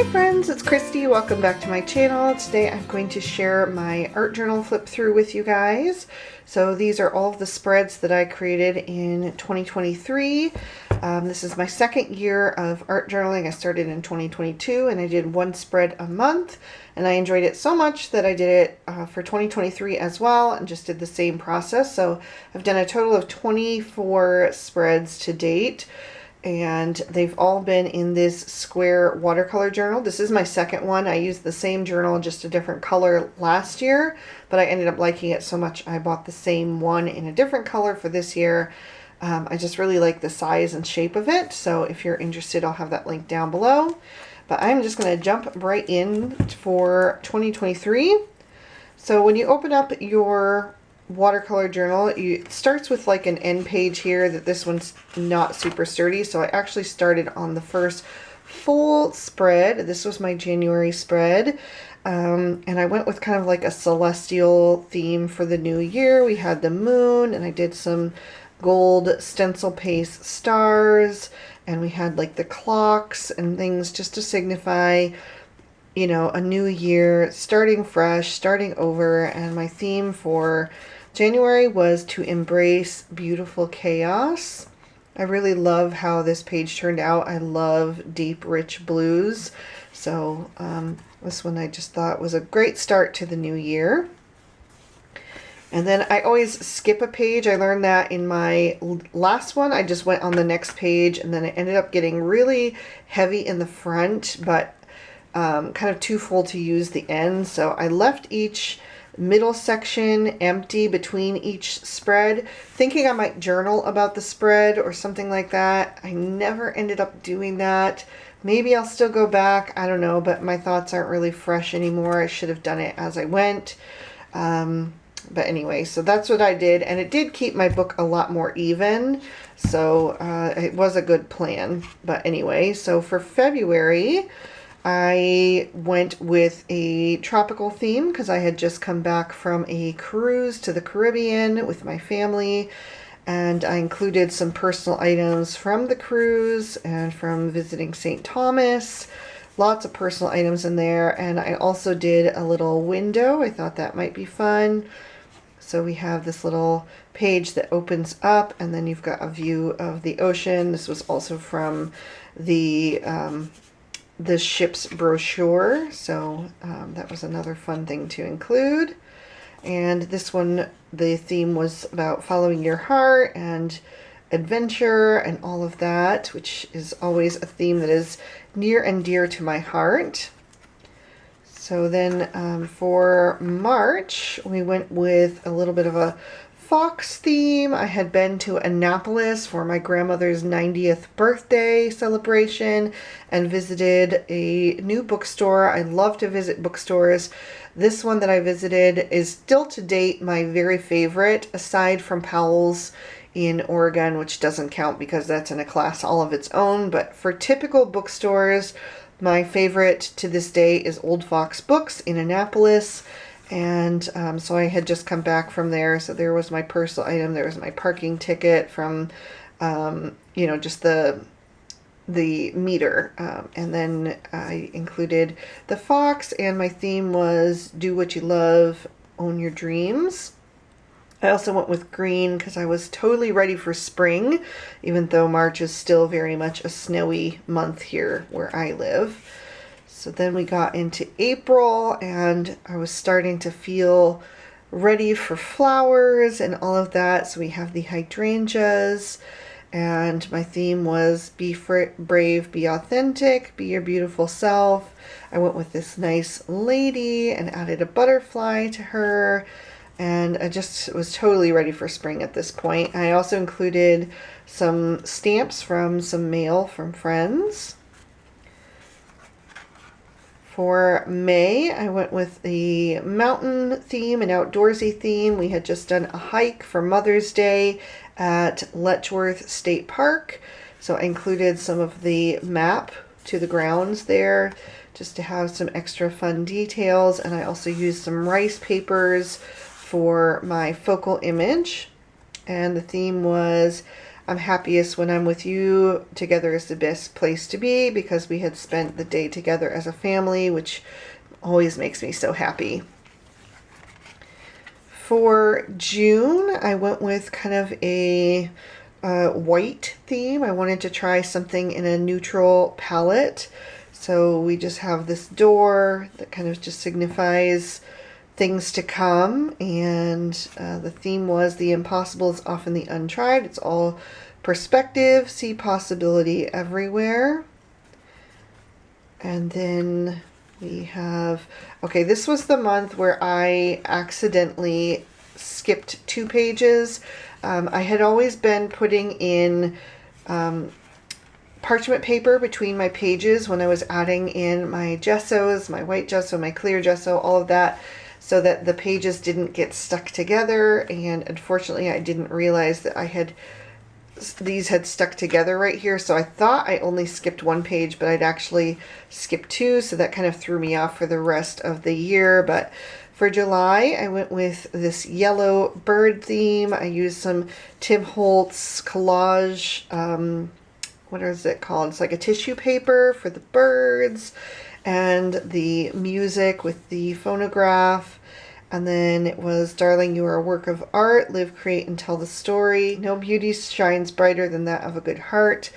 Hi friends, it's Christy. Welcome back to my channel. Today I'm going to share my art journal flip through with you guys. So these are all of the spreads that I created in 2023. This is my second year of art journaling. I started in 2022 and I did one spread a month, and I enjoyed it so much that I did it for 2023 as well and just did the same process. So I've done a total of 24 spreads to date, and they've all been in this square watercolor journal. This is my second one. I used the same journal, just a different color last year, but I ended up liking it so much I bought the same one in a different color for this year. I just really like the size and shape of it, so if you're interested, I'll have that link down below. But I'm just going to jump right in for 2023. So when you open up your watercolor journal, it starts with like an end page here that this one's not super sturdy, so I actually started on the first full spread. This was my January spread, and I went with kind of like a celestial theme for the new year. We had the moon, and I did some gold stencil paste stars, and we had like the clocks and things just to signify, you know, a new year, starting fresh, starting over. And my theme for January was to embrace beautiful chaos. I really love how this page turned out. I love deep, rich blues. So this one I just thought was a great start to the new year. And then I always skip a page. I learned that in my last one. I just went on the next page, and then it ended up getting really heavy in the front, but kind of too full to use the end. So I left each middle section empty between each spread, thinking I might journal about the spread or something like that. I never ended up doing that. Maybe I'll still go back, I don't know, but my thoughts aren't really fresh anymore. I should have done it as I went. But anyway, so that's what I did, and it did keep my book a lot more even, so it was a good plan. But anyway, so for February, I went with a tropical theme because I had just come back from a cruise to the Caribbean with my family, and I included some personal items from the cruise and from visiting St. Thomas. Lots of personal items in there, and I also did a little window. I thought that might be fun. So we have this little page that opens up, and then you've got a view of the ocean. This was also from the ship's brochure, so that was another fun thing to include. And this one, the theme was about following your heart and adventure and all of that, which is always a theme that is near and dear to my heart. So then for March, we went with a little bit of a fox theme. I had been to Annapolis for my grandmother's 90th birthday celebration and visited a new bookstore. I love to visit bookstores. This one that I visited is still to date my very favorite, aside from Powell's in Oregon, which doesn't count because that's in a class all of its own. But for typical bookstores, my favorite to this day is Old Fox Books in Annapolis. And so I had just come back from there. So there was my personal item. There was my parking ticket from, you know, just the meter. And then I included the fox, and my theme was do what you love, own your dreams. I also went with green because I was totally ready for spring, even though March is still very much a snowy month here where I live. So then we got into April, and I was starting to feel ready for flowers and all of that. So we have the hydrangeas, and my theme was be brave, be authentic, be your beautiful self. I went with this nice lady and added a butterfly to her. And I just was totally ready for spring at this point. I also included some stamps from some mail from friends. For May, I went with the mountain theme, an outdoorsy theme. We had just done a hike for Mother's Day at Letchworth State Park. So I included some of the map to the grounds there just to have some extra fun details. And I also used some rice papers for my focal image, and the theme was I'm happiest when I'm with you. Together is the best place to be, because we had spent the day together as a family, which always makes me so happy. For June, I went with kind of a white theme. I wanted to try something in a neutral palette. So we just have this door that kind of just signifies things to come, and the theme was the impossible is often the untried. It's all perspective, see possibility everywhere. And then we have, okay, this was the month where I accidentally skipped 2 pages. I had always been putting in parchment paper between my pages when I was adding in my gessos, my white gesso, my clear gesso, all of that, so that the pages didn't get stuck together. And unfortunately I didn't realize that these had stuck together right here, so I thought I only skipped 1 page, but I'd actually skipped 2, so that kind of threw me off for the rest of the year. But for July, I went with this yellow bird theme. I used some Tim Holtz Collage, what is it called? It's like a tissue paper for the birds, and the music with the phonograph. And then it was, darling, you are a work of art. Live, create, and tell the story. No beauty shines brighter than that of a good heart.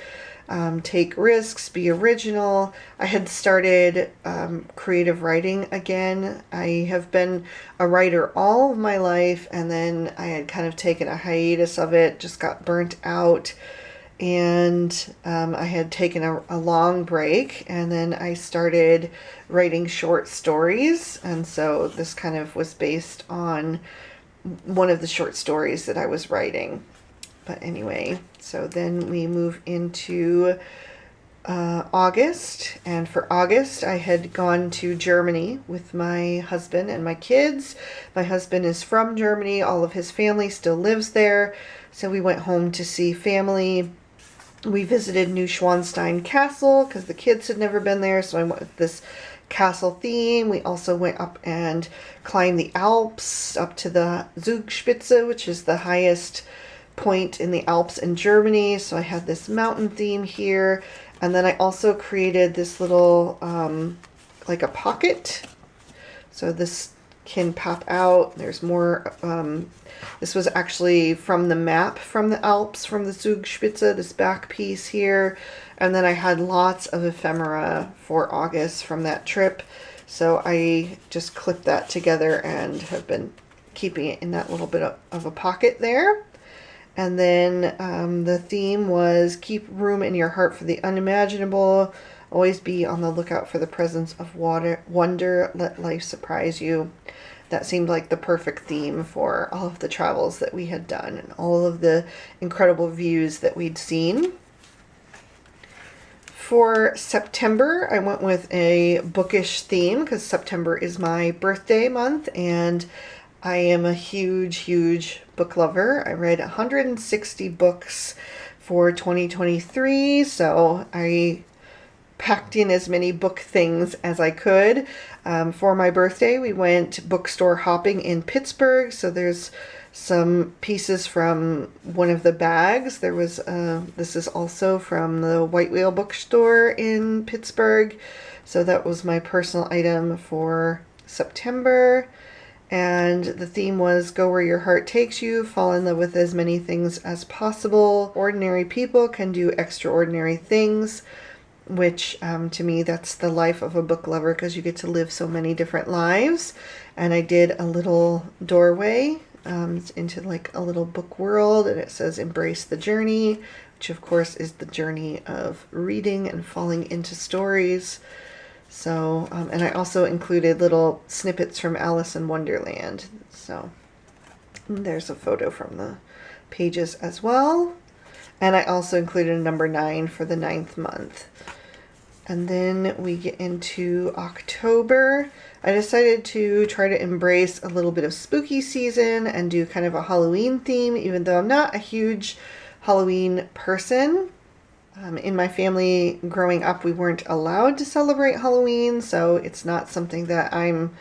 Take risks, be original. I had started creative writing again. I have been a writer all of my life, and then I had kind of taken a hiatus of it, just got burnt out. And I had taken a long break, and then I started writing short stories, and so this kind of was based on one of the short stories that I was writing. But anyway, so then we move into August, and for August I had gone to Germany with my husband and my kids. My husband is from Germany. All of his family still lives there, so we went home to see family. We visited Neuschwanstein Castle because the kids had never been there, so I went with this castle theme. We also went up and climbed the Alps up to the Zugspitze, which is the highest point in the Alps in Germany. So I had this mountain theme here, and then I also created this little like a pocket, so this can pop out. There's more. This was actually from the map from the Alps, from the Zugspitze, this back piece here. And then I had lots of ephemera for August from that trip. So I just clipped that together and have been keeping it in that little bit of a pocket there. And then the theme was keep room in your heart for the unimaginable. Always be on the lookout for the presence of wonder. Let life surprise you. That seemed like the perfect theme for all of the travels that we had done and all of the incredible views that we'd seen. For September, I went with a bookish theme because September is my birthday month, and I am a huge, huge book lover. I read 160 books for 2023, so I packed in as many book things as I could. For my birthday, we went bookstore hopping in Pittsburgh. So there's some pieces from one of the bags. There was, this is also from the White Whale bookstore in Pittsburgh. So that was my personal item for September. And the theme was go where your heart takes you, fall in love with as many things as possible. Ordinary people can do extraordinary things, which to me, that's the life of a book lover, because you get to live so many different lives. And I did a little doorway into like a little book world, and it says embrace the journey, which of course is the journey of reading and falling into stories. So, and I also included little snippets from Alice in Wonderland. So there's a photo from the pages as well. And I also included a number 9 for the 9th month. And then we get into October. I decided to try to embrace a little bit of spooky season and do kind of a Halloween theme, even though I'm not a huge Halloween person. In my family growing up, we weren't allowed to celebrate Halloween, so it's not something that I'm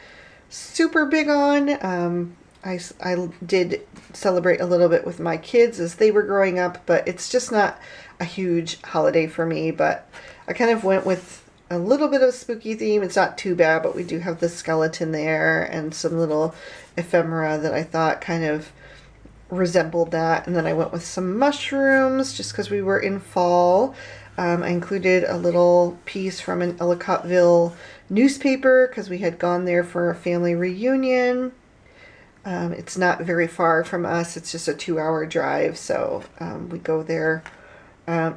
super big on. I did celebrate a little bit with my kids as they were growing up, but it's just not a huge holiday for me. But I kind of went with a little bit of a spooky theme. It's not too bad, but we do have the skeleton there and some little ephemera that I thought kind of resembled that. And then I went with some mushrooms just because we were in fall. I included a little piece from an Ellicottville newspaper because we had gone there for a family reunion. It's not very far from us. It's just a 2-hour drive, so we go there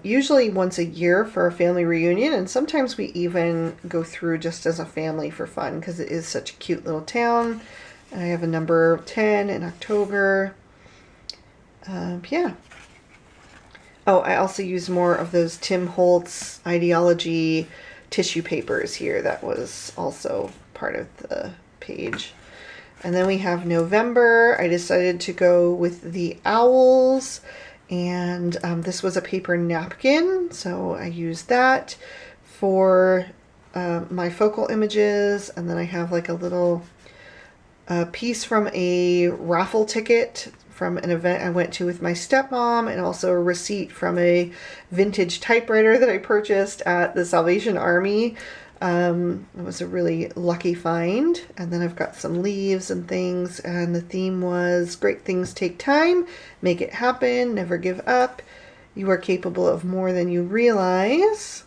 usually once a year for a family reunion, and sometimes we even go through just as a family for fun because it is such a cute little town. And I have a number 10 in October. Yeah. Oh, I also used more of those Tim Holtz Ideology tissue papers here. That was also part of the page. And then we have November. I decided to go with the owls. And this was a paper napkin, so I used that for my focal images. And then I have like a little piece from a raffle ticket from an event I went to with my stepmom, and also a receipt from a vintage typewriter that I purchased at the Salvation Army. It was a really lucky find. And then I've got some leaves and things, and the theme was great things take time, make it happen, never give up, you are capable of more than you realize.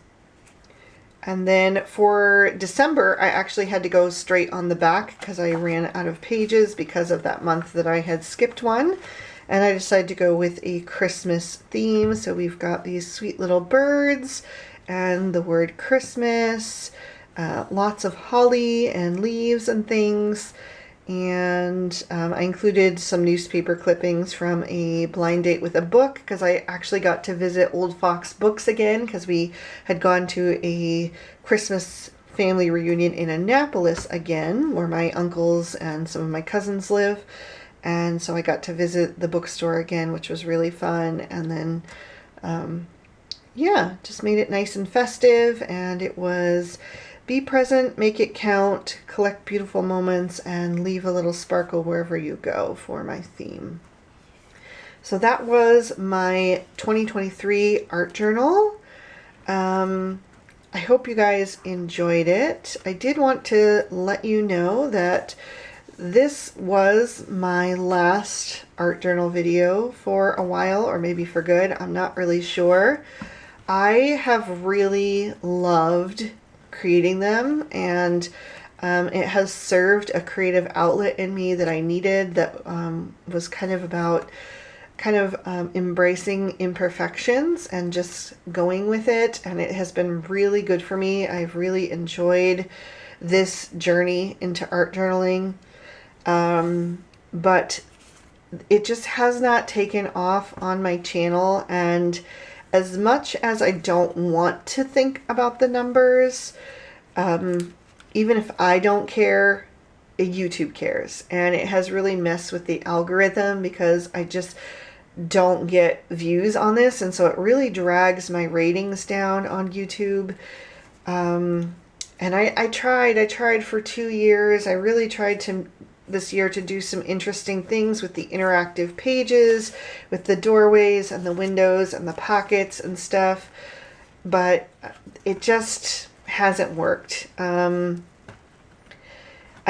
And then for December, I actually had to go straight on the back because I ran out of pages because of that month that I had skipped one. And I decided to go with a Christmas theme. So we've got these sweet little birds and the word Christmas, lots of holly and leaves and things. And I included some newspaper clippings from a blind date with a book because I actually got to visit Old Fox Books again because we had gone to a Christmas family reunion in Annapolis again, where my uncles and some of my cousins live. And so I got to visit the bookstore again, which was really fun. And then, yeah, just made it nice and festive. And it was be present, make it count, collect beautiful moments, and leave a little sparkle wherever you go for my theme. So that was my 2023 art journal. I hope you guys enjoyed it. I did want to let you know that this was my last art journal video for a while, or maybe for good. I'm not really sure. I have really loved creating them, and it has served a creative outlet in me that I needed, that was kind of about embracing imperfections and just going with it, and it has been really good for me. I've really enjoyed this journey into art journaling, but it just has not taken off on my channel. And as much as I don't want to think about the numbers, even if I don't care, YouTube cares. And it has really messed with the algorithm because I just don't get views on this. And so it really drags my ratings down on YouTube. And I tried for 2 years. I really tried this year to do some interesting things with the interactive pages, with the doorways and the windows and the pockets and stuff, but it just hasn't worked. I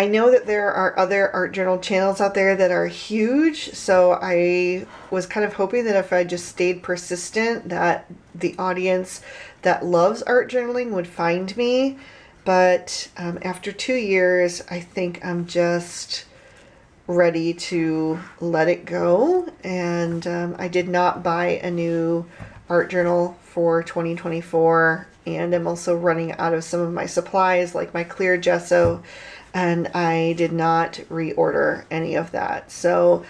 know that there are other art journal channels out there that are huge, so I was kind of hoping that if I just stayed persistent, that the audience that loves art journaling would find me. But after 2 years, I think I'm just ready to let it go. And I did not buy a new art journal for 2024, and I'm also running out of some of my supplies like my clear gesso, and I did not reorder any of that. So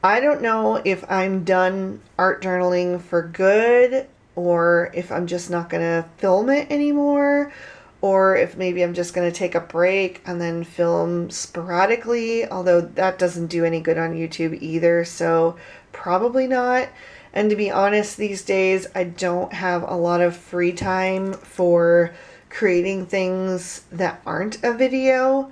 I don't know if I'm done art journaling for good, or if I'm just not going to film it anymore, or if maybe I'm just going to take a break and then film sporadically, although that doesn't do any good on YouTube either, so probably not. And to be honest, these days I don't have a lot of free time for creating things that aren't a video.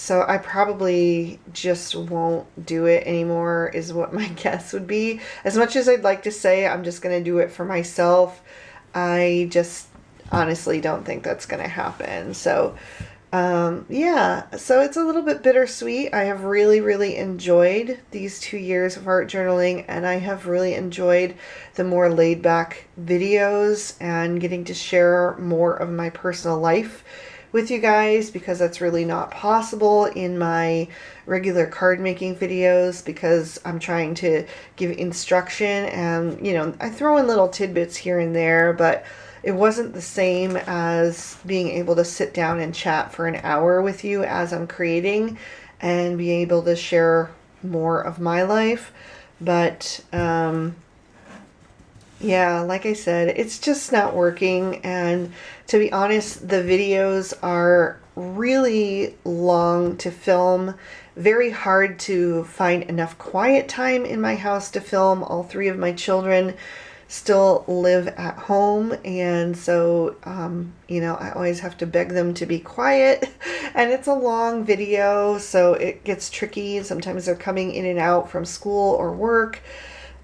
So I probably just won't do it anymore is what my guess would be. As much as I'd like to say I'm just going to do it for myself, I just honestly don't think that's going to happen. So yeah, so it's a little bit bittersweet. I have really, really enjoyed these 2 years of art journaling, and I have really enjoyed the more laid back videos and getting to share more of my personal life with you guys, because that's really not possible in my regular card making videos, because I'm trying to give instruction and, you know, I throw in little tidbits here and there, but it wasn't the same as being able to sit down and chat for an hour with you as I'm creating and be able to share more of my life. But yeah, like I said, it's just not working. And to be honest, the videos are really long to film, very hard to find enough quiet time in my house to film. All 3 of my children still live at home, and so you know, I always have to beg them to be quiet, and it's a long video, so it gets tricky. Sometimes they're coming in and out from school or work,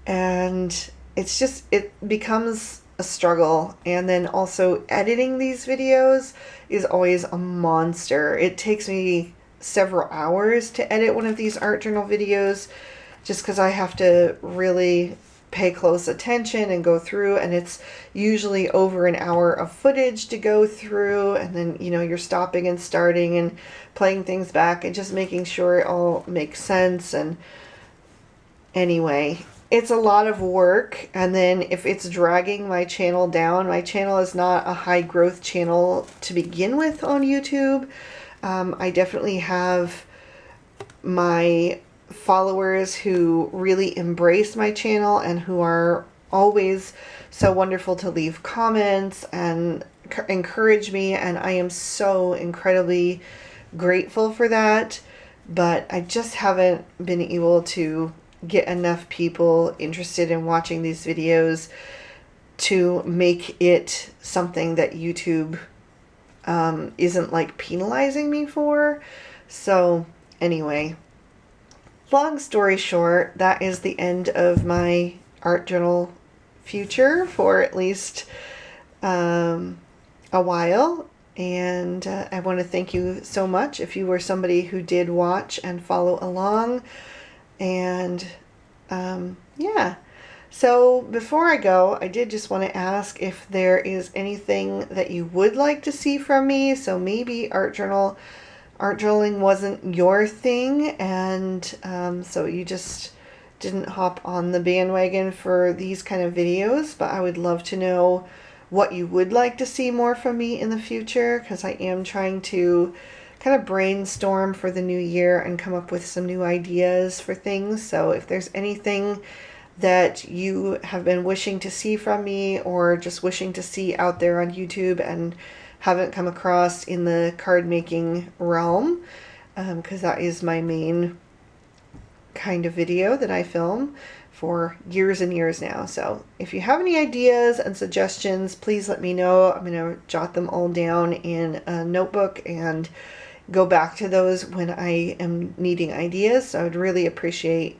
and it's just, it becomes a struggle. And then also editing these videos is always a monster. It takes me several hours to edit one of these art journal videos, just because I have to really pay close attention and go through, and it's usually over an hour of footage to go through, and then, you know, you're stopping and starting and playing things back and just making sure it all makes sense. And anyway, it's a lot of work. And then if it's dragging my channel down, my channel is not a high growth channel to begin with on YouTube. I definitely have my followers who really embrace my channel and who are always so wonderful to leave comments and encourage me, and I am so incredibly grateful for that. But I just haven't been able to get enough people interested in watching these videos to make it something that YouTube isn't like penalizing me for. So anyway, long story short, that is the end of my art journal future for at least a while. And I want to thank you so much if you were somebody who did watch and follow along. And yeah, so before I go, I did just want to ask if there is anything that you would like to see from me. So maybe art journaling wasn't your thing, and so you just didn't hop on the bandwagon for these kind of videos. But I would love to know what you would like to see more from me in the future, because I am trying to kind of brainstorm for the new year and come up with some new ideas for things. So if there's anything that you have been wishing to see from me, or just wishing to see out there on YouTube and haven't come across in the card making realm, because that is my main kind of video that I film for years and years now. So if you have any ideas and suggestions, please let me know. I'm going to jot them all down in a notebook and go back to those when I am needing ideas. So I would really appreciate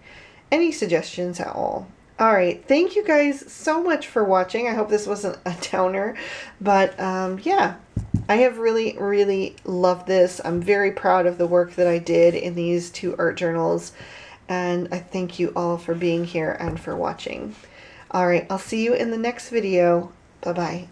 any suggestions at all. All right, thank you guys so much for watching. I hope this wasn't a downer, but yeah, I have really, really loved this. I'm very proud of the work that I did in these 2 art journals, and I thank you all for being here and for watching. All right, I'll see you in the next video. Bye-bye.